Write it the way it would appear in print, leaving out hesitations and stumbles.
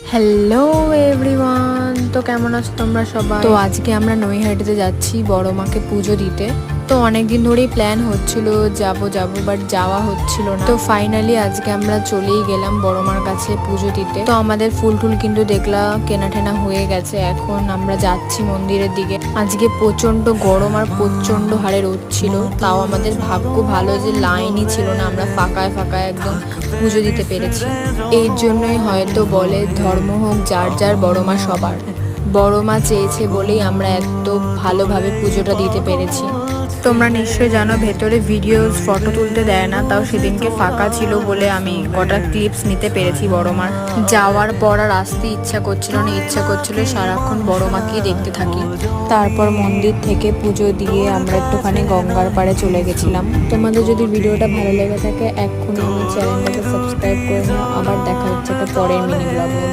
Hello everyone, তো কেমন আছো তোমরা সবাই? তো আজকে আমরা নৈহাটিতে যাচ্ছি বড় মাকে পুজো দিতে। তো অনেকদিন ধরেই প্ল্যান হচ্ছিল যাব বাট যাওয়া হচ্ছিল না। তো ফাইনালি আজকে আমরা চলেই গেলাম বড় মার কাছে পুজো দিতে। তো আমাদের ফুল টুল কিন্তু দেখলাম কেনা টেনা হয়ে গেছে। এখন আমরা যাচ্ছি মন্দিরের দিকে। আজকে প্রচন্ড গরম আর প্রচন্ড হারে রোদ ছিল, তাও আমাদের ভাগ্য ভালো যে লাইনই ছিল না, আমরা ফাঁকায় ফাঁকায় একদম পুজো দিতে পেরেছি। এই জন্যই হয়তো বলে ধর্ম হোক যার যার, বড় মা সবার। বড় মা চেয়েছে বলেই আমরা এত ভালোভাবে পুজোটা দিতে পেরেছি। তোমরা নিশ্চয়ই জানো ভেতরে ভিডিওস ফটো তুলতে দেয় না, তাও সেদিনকে ফাঁকা ছিল বলে আমি কটা ক্লিপস নিতে পেরেছি বড় মার। যাওয়ার পর আর আসতে ইচ্ছা করছিল না, ইচ্ছা করছিল সারাক্ষণ বড় মাকেই দেখতে থাকি। তারপর মন্দির থেকে পুজো দিয়ে আমরা একটুখানি গঙ্গার পাড়ে চলে গেছিলাম। তোমাদের যদি ভিডিওটা ভালো লেগে থাকে এক্ষুনি আমার চ্যানেলটাকে সাবস্ক্রাইব করে নাও। আবার দেখা হচ্ছে একটা পরের মিনি ব্লগে।